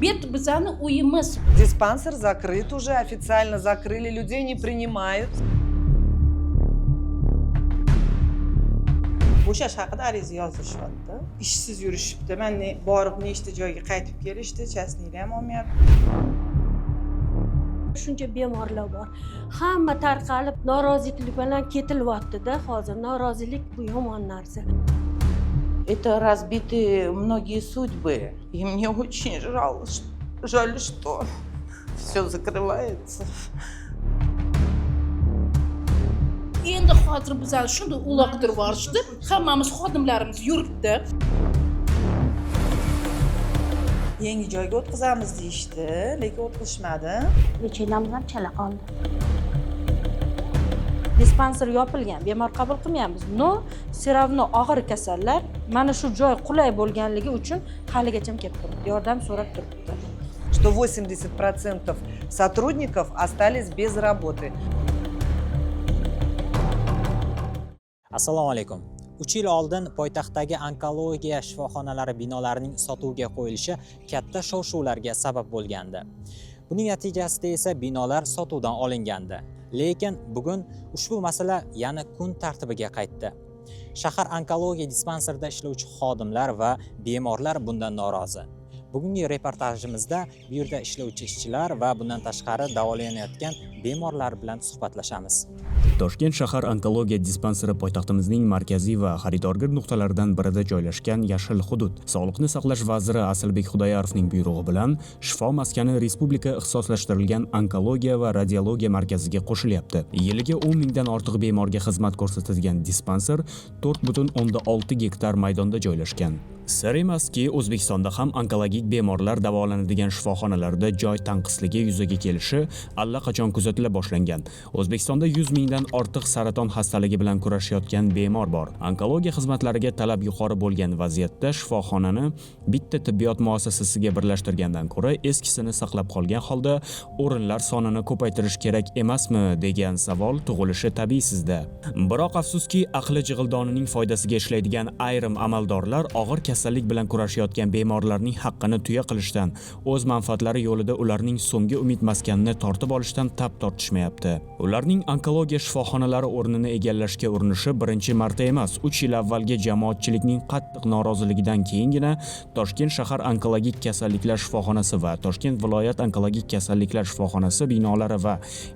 Bet bizani uyimiz. Диспансер закрыт уже, официально закрыли, людей не принимают. Bo'shash haqida ariza yozishyapti. Ishsiz yurishibdi. Mana borib nechta joyga qaytib kelishdi, chastliklar ham olmayapti. Shuncha bemorlar bor. Hamma tarqalib norozilik bilan ketilyapti-da hozir. Norozilik bu yomon narsa. Это разбиты многие судьбы. И мне очень жаль, что все закрывается. Endi hozir bizlar shunday uloqtirib yuborishdi. Hammamiz xodimlarimiz yuribdi. Yangi joyga o'tkazamiz deyishdi, lekin o'tkazishmadi. Lecheylarimiz ham chala qoldi. Dispanser yopilgan, bemor qabul qilmayapmiz. No, seravno og'ir kasallar mana shu joy qulay bo'lganligi uchun haligacha kelib turibdi. Yordam so'rab turibdi. Что 80% сотрудников остались без работы. Assalomu alaykum. 3 yil oldin poytaxtdagi onkologiya shifoxonalari binolarining sotuvga qo'yilishi katta shov-shuvlarga sabab bo'lgandi. Buning natijasida esa binolar sotuvdan olingandi. Lekin bugun ushbu masala yana kun tartibiga qaytdi. Shahar onkologiya dispanserida ishlovchi xodimlar va bemorlar bundan norozi. Bugungi reportajimizda bu yerda ishlovchi ishchilar va bundan tashqari davolanayotgan bemorlar bilan suhbatlashamiz. Toshkent shahar onkologiya dispanseri poytaxtimizning markaziy va xaridorgir nuqtalaridan birida joylashgan yashil hudud. Sog'liqni saqlash vaziri Asalbek Xudoyorovning buyrug'i bilan Shifo maskani respublika ixtisoslashtirilgan onkologiya va radiologiya markaziga qo'shilyapti. Yiliga 10 mingdan ortiq bemorga xizmat ko'rsatadigan dispanser 4,6 gektar maydonda joylashgan. Sir emaski, O'zbekistonda ham onkologik bemorlar davolanadigan shifoxonalarda joy tanqisligi yuzaga kelishi allaqachon kuzatila boshlangan. O'zbekistonda 100 mingdan ortiq saraton xastaligi bilan kurashayotgan bemor bor. Onkologiya xizmatlariga talab yuqori bo'lgan vaziyatda shifoxonani bitta tibbiyot muassasasiga birlashtirgandan ko'ra eskisini saqlab qolgan holda o'rinlar sonini ko'paytirish kerak emasmi degan savol tug'ilishi tabiiy sizda. Biroq afsuski, aqli jig'ildonining foydasiga ishlaydigan ayrim amaldorlar og'ir kasallik bilan kurashayotgan bemorlarning haqqini tuya qilishdan, o'z manfaatlari yo'lida ularning so'nggi umid maskanini tortib olishdan tap tortishmayapti. Ularning onkologiya shifoxonalari o'rnini egallashga urinishi birinchi marta emas. 3 yil avvalgi jamoatchilikning qattiq noroziligidan keyingina Toshkent shahar onkologik kasalliklar shifoxonasi va Toshkent viloyat onkologik kasalliklar shifoxonasi binolari va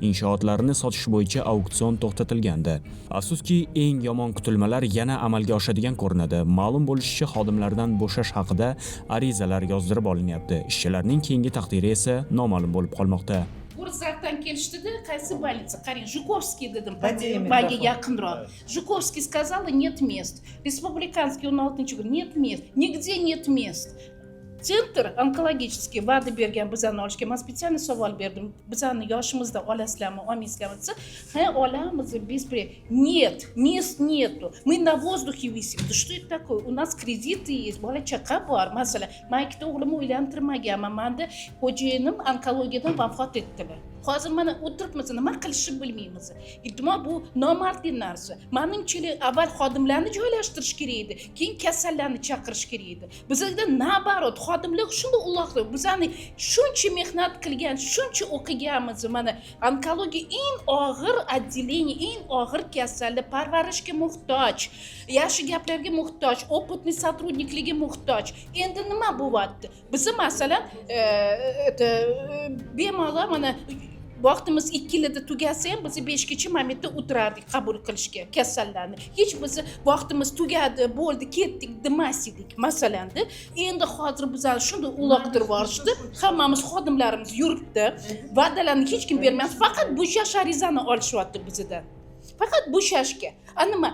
inshootlarini sotish bo'yicha auksion to'xtatilgandi. Afsuski, eng yomon kutilmalar yana amalga oshadigan ko'rinadi. Ma'lum bo'lishicha, xodimlardan bo'shash haqida arizalar yozdirib olinyapti. Ishchilarning keyingi taqdiri esa noma'lum bo'lib qolmoqda. Gurzakdan kelishdida, qaysi больница? Qarang, Жуковский dedim. Dajji Menga yaqinroq. Жуковский сказала, нет мест. Республиканский 16-chi kun, нет мест. Nigде нет мест. Sentr onkologический va'da bergan bizani olishga. Men spesial savol berdim. Bizani yoshimizda olasizlarmi, olmaysizlarmi desa, ha, olamiz, без Нет, мест нету. Мы на воздухе висим. Да что это такое? У нас кредиты есть, bola chaqa bor. Masalan, men ikkita o'g'limni uylantirmaganman. Menda xo'jayinim onkologiyadan vafot etdilar. Hozir mana o'tiribmiz, nima qilishni bilmaymiz. Iltimos, bu nomardli narsa. Menimcha, avval xodimlarni joylashtirish kerak edi, keyin kasallarni chaqirish kerak edi. Bizda nabarot xodimlar shunday uloqdi. Bizani shuncha mehnat qilgan, shuncha o'qiganmiz. Mana onkologiya eng og'ir отделение, eng og'ir kasallik, parvarishga muhtoj, yaxshi gaplarga muhtoj, opitniy сотрудниклigi muhtoj. Endi nima bo'lyapti? Biz masalan, bemorlar mana vaqtimiz 2 yilda tugasa ham biz 5 gacha momentda o'tirardik qabul qilishga kasallarni. Hech biz vaqtimiz tugadi, bo'ldi, ketdik demasdik masalanda. Endi hozir bizlar shunday uloqtirib yuborishdi. Hammamiz xodimlarimiz yuribdi. Va'dalarni hech kim bermayapti. Faqat bo'shash arizani olishyapti bizdan. Faqat bo'shashga. Nima?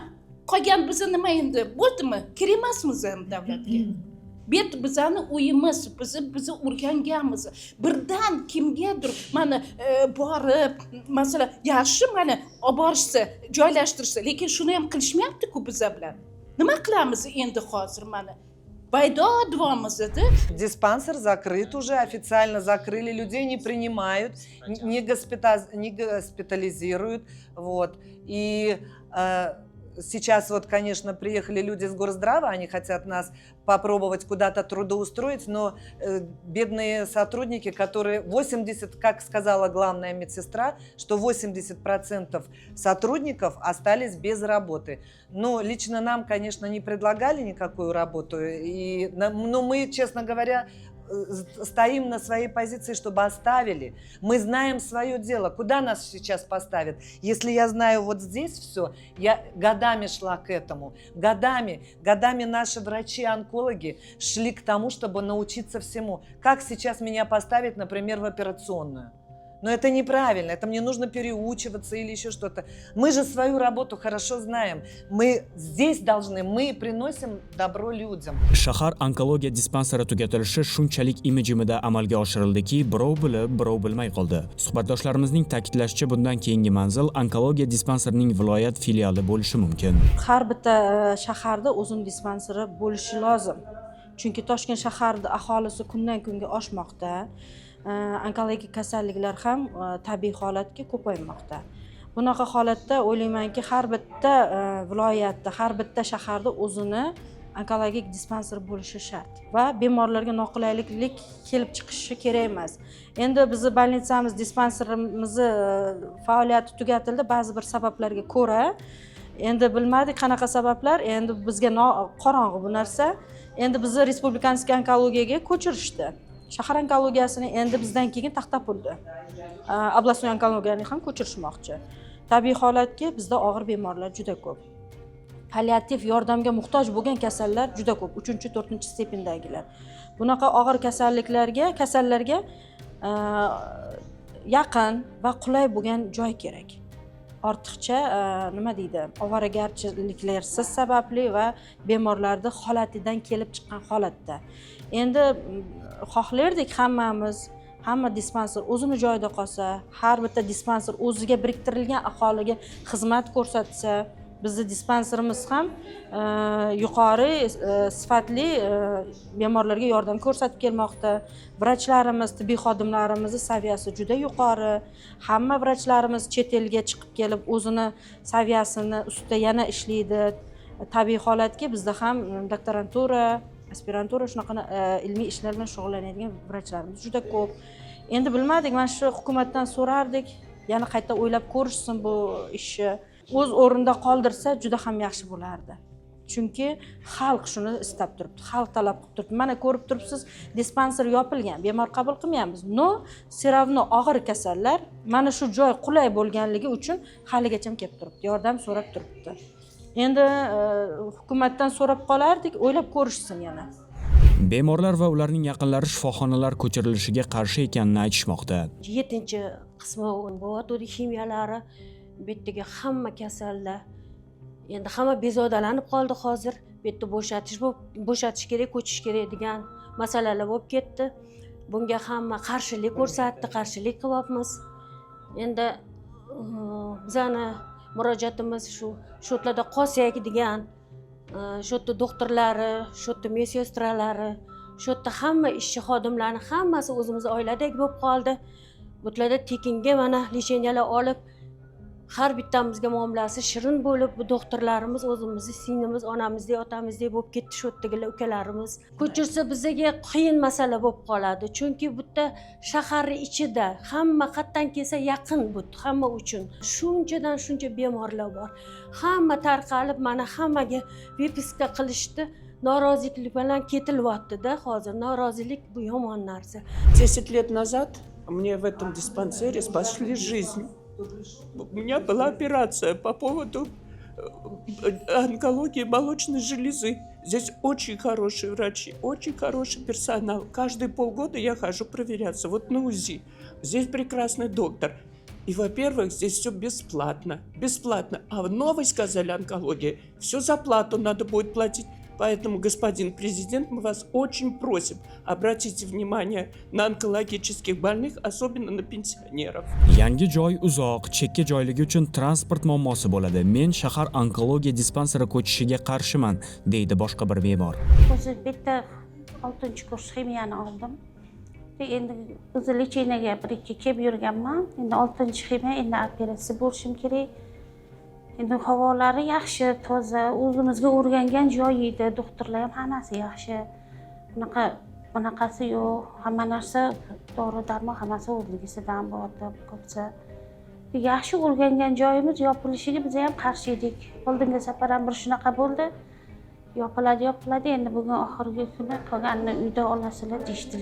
Qolgan biz nima endi? Bo'ldimi? Kerak emasmiz ham davlatga. Bet bizani uyimiz, bizni o'rganganmiz. Birdan kimgadir mana borib, masalan, yaxshi mana olib borishsa, joylashtirsa, lekin shuni ham qilishmayapti-ku bizlar bilan. Nima qilamiz endi hozir mana? Baydo двомызды. Диспансер закрыт уже, официально закрыли, людей не принимают, не госпитализируют. Вот. И сейчас вот, конечно, приехали люди с Горздрава, они хотят нас попробовать куда-то трудоустроить, но бедные сотрудники, которые 80, как сказала главная медсестра, что 80% сотрудников остались без работы. Но лично нам, конечно, не предлагали никакую работу, но мы, честно говоря, стоим на своей позиции, чтобы оставили. Мы знаем свое дело. Куда нас сейчас поставят? Если я знаю вот здесь все, я годами шла к этому. Годами наши врачи-онкологи шли к тому, чтобы научиться всему. Как сейчас меня поставить, например, в операционную? Но это неправильно, это мне нужно переучиваться или еще что-то. Мы же свою работу хорошо знаем. Мы здесь должны, мы приносим добро людям. Shahar onkologiya dispanseri tugatilishi shunchalik imijimida amalga oshirildiki, birov bilib, birov bilmay qoldi. Suhbatdoshlarimizning ta'kidlashicha, bundan keyingi manzil onkologiya dispanserining viloyat filiali bo'lishi mumkin. Har bitta shaharda o'zini dispanseri bo'lishi lozim. Chunki Toshkent shaharida aholisi kundan kunga oshmoqda. Onkologik kasalliklar ham tabiiy holatga ko'paymoqda. Bunaqa holatda o'ylaymanki, har bitta viloyatda, har bitta shaharda o'zini onkologik dispanser bo'lishi shart va bemorlarga noqulaylik kelib chiqishi kerak emas. Endi bizni bolnitsamiz, dispanserimiz faoliyati tugatildi ba'zi bir sabablarga ko'ra. Endi bilmadik qanaqa sabablar, endi bizga qorong'i bu narsa. Endi bizni respublikanskiy onkologiyaga ko'chirishdi. Shahar onkologiyasini endi bizdan keyin Taxtapulda oblastnoy onkologiyani ham ko'chirishmoqchi. Tabiiy holatga bizda og'ir bemorlar juda ko'p. Palliativ yordamga muhtoj bo'lgan kasallar juda ko'p, 3-4 stependagi. Bunaqa og'ir kasallarga yaqin va qulay bo'lgan joy kerak. Ortiqcha nima deydi, ovoragarchiliklarsiz sababli va bemorlarning holatidan kelib chiqqan holatda. Endi xohlardik hamma dispanser o'zini joyida qolsa, har bitta dispanser o'ziga biriktirilgan aholiga xizmat ko'rsatsa, bizning dispanserimiz ham yuqori sifatli bemorlarga yordam ko'rsatib kelmoqda. Vrachlarimiz, tibbiy xodimlarimiz saviyasi juda yuqori. Hamma vrachlarimiz chet elga chiqib kelib o'zini saviyasini ustida yana ishlaydi. Tabiiy holatga bizda ham doktorantura, aspirantura shunaqa ilmiy ishlar bilan shug'ullanadigan vrachlarimiz juda ko'p. Endi bilmadik, mana shu hukumatdan so'rardik, yana qayta o'ylab ko'rishsin bu ishni. O'z o'rnida qoldirsa juda ham yaxshi bo'lardi. Chunki xalq shuni istab turibdi, xalq talab qilib turibdi. Mana ko'rib turibsiz, dispanser yopilgan, bemor qabul qilmayapmiz. No, seravno og'ir kasallar mana shu joy qulay bo'lganligi uchun haligacha kelib turibdi, yordam so'rab turibdi. Endi hukumatdan so'rab qolardik, o'ylab ko'rishsin yana. Bemorlar va ularning yaqinlari shifoxonalar ko'chirilishiga qarshi ekanini aytishmoqda. 7-qismi bo'yatuvdi kimiyalari, bu yerdagi hamma kasallar. Endi hamma bezodalanib qoldi hozir. Bu yerda bo'shatish kerak, ko'chish kerak degan masalalar bo'lib ketdi. Bunga hamma qarshilik ko'rsatdi, qarshilik qilyapmiz. Endi bizani murojaatimiz shu yerlarda qolsak degan, shu yerda doktorlari, shu yerda medsestralari, shu yerda hamma ishchi xodimlarning hammasi o'zimiz oiladek bo'lib qoldi. Bularda tekinga mana lecheniyalar olib, har bittamizga muomalasi shirin bo'lib, bu doktorlarimiz o'zimizni singlimiz, onamizdek, otamizdek bo'lib ketdi, shu yerdagilar ukalarimiz. Ko'chirsa bizga qiyin masala bo'lib qoladi. Chunki bu yerda shahar ichida hamma qatdan kelsa yaqin bu hamma uchun. Shunchadan shuncha bemorlar bor. Hamma tarqalib, mana hammaga vipiska qilishdi. Norozilik bilan ketilyapti-da hozir. Norozilik bu yomon narsa. 10 лет назад мне в этом диспансере спасли жизнь. У меня была операция по поводу онкологии молочной железы. Здесь очень хорошие врачи, очень хороший персонал. Каждые полгода я хожу проверяться. Вот на УЗИ. Здесь прекрасный доктор. И, во-первых, здесь все бесплатно. Бесплатно. А новость, сказали, онкология, все за плату надо будет платить. Поэтому, господин президент, мы вас очень просим, обратите внимание на онкологических больных, особенно на пенсионеров. Yangi joy uzoq, chekka joyligi uchun transport muammosi bo'ladi. Men shahar onkologiya dispanseri ko'chishiga qarshiman, deydi boshqa bir bemor. O'zi bitta 6-kurs ximiyani oldim. Endi o'zi lecheniyaga bir-ikki kelib yurganman. Endi 6-ximiya, endi operatsiya bo'lishim kerak. Endi havolari yaxshi, toza, o'zimizga o'rgangan joy edi, doktorlar ham hammasi yaxshi. Bunaqasi yo'q, hamma narsa dori-darmon hammasi o'zligisidan bordi, ko'psa. Yaxshi o'rgangan joyimiz yopilishiga biz ham qarshi edik. Oldingi safar ham bir shunaqa bo'ldi. Yopiladi. Endi bugun oxirgi kuni qolganini uyda olasizlar deyishdi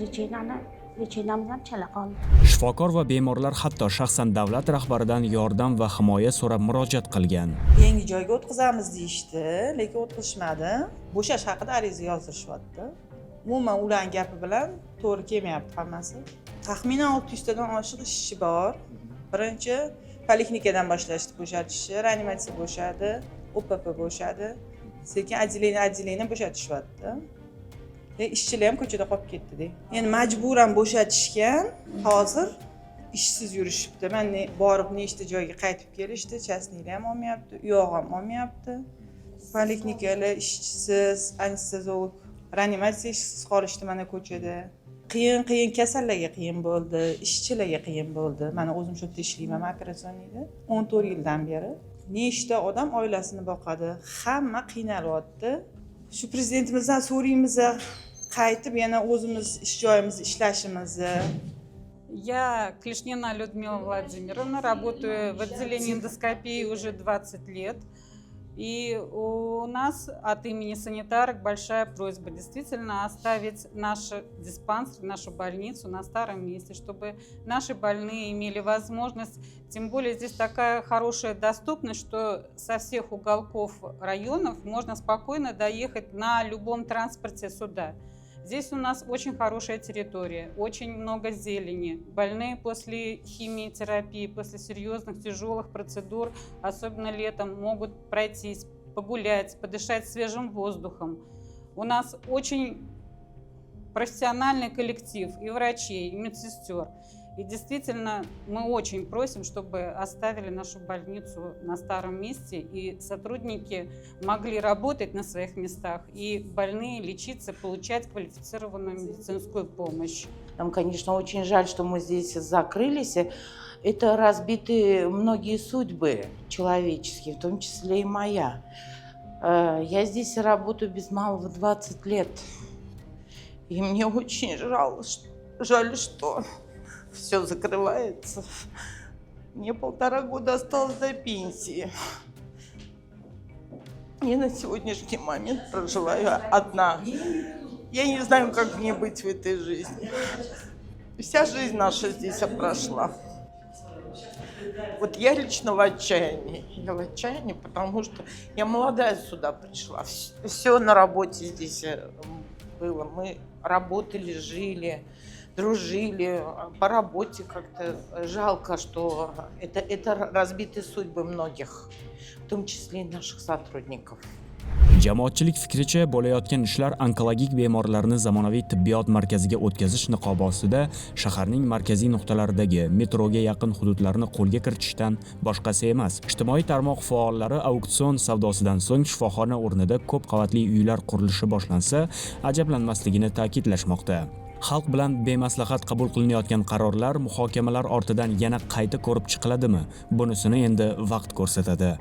lichinamiz ham chala qoldi. Shifokor va bemorlar hatto shaxsan davlat rahbaridan yordam va himoya so'rab murojaat qilgan. Yangi joyga o'tkazamiz deyishdi, lekin o'tkazishmadi. Bo'shash haqida ariza yozdirishyapti. Umuman ularning gapi bilan to'g'ri kelmayapti hammasi. Taxminan 600 tadan oshiq ishchi bor. Birinchi poliklinikadan boshlashdi bo'shatishni, reanimatsiya bo'shadi, OPP bo'shadi. Sekin отделение bo'shatishyapti. Ishchilar ham ko'chada qolib ketdi. Endi majburan bo'shatishgan, hozir ishsiz yurishibdi. Mana borib nechta joyga qaytib kelishdi, частныйlar ham olmayapti, u yoq ham olmayapti. Poliklinikalar ishchisiz, anesteziolog, reanimatsiya ishsiz qolishdi mana ko'chada. Qiyin kasallarga qiyin bo'ldi, ishchilarga qiyin bo'ldi. Mana o'zim shu yerda ishlayman operatsiyonida 14 yildan beri. Nechta odam oilasini boqadi, hamma qiynalyapti. Shu prezidentimizdan so'raymiz, qaytib yana o'zimiz ish joyimizda ishlashimizni. Я Клешнина Людмила Владимировна, работаю в отделении эндоскопии уже 20 лет. И у нас от имени санитарок большая просьба действительно оставить наш диспансер, нашу больницу на старом месте, чтобы наши больные имели возможность, тем более здесь такая хорошая доступность, что со всех уголков районов можно спокойно доехать на любом транспорте сюда. Здесь у нас очень хорошая территория, очень много зелени. Больные после химиотерапии, после серьезных тяжелых процедур, особенно летом, могут пройтись, погулять, подышать свежим воздухом. У нас очень профессиональный коллектив и врачей, и медсестер. И действительно, мы очень просим, чтобы оставили нашу больницу на старом месте, и сотрудники могли работать на своих местах, и больные лечиться, получать квалифицированную медицинскую помощь. Нам, конечно, очень жаль, что мы здесь закрылись. Это разбиты многие судьбы человеческие, в том числе и моя. Я здесь работаю без малого 20 лет. И мне очень жаль, что все закрывается. Мне 1,5 года осталось до пенсии. Я на сегодняшний момент проживаю одна. Я не знаю, как мне быть в этой жизни. Вся жизнь наша здесь прошла. Вот я лично в отчаянии. Я в отчаянии, потому что я молодая сюда пришла. Все на работе здесь было. Мы работали, жили, дружили. По работе как-то жалко, что это разбиты судьбы многих, в том числе и наших сотрудников. Jamoatchilik fikricha, bo'layotgan ishlar onkologik bemorlarni zamonaviy tibbiyot markaziga o'tkazish niqobi ostida shaharning markaziy nuqtalaridagi metroga yaqin hududlarni qo'lga kiritishdan boshqasi emas. Ijtimoiy tarmoq faollari auksion savdosidan so'ng shifoxona o'rnida ko'p qavatli uylar qurilishi boshlansa, ajablanmasligini ta'kidlashmoqda. Xalq bilan bemaslahat qabul qilinayotgan qarorlar muhokamalar ortidan yana qayta ko'rib chiqiladimi? Bunisini endi vaqt ko'rsatadi.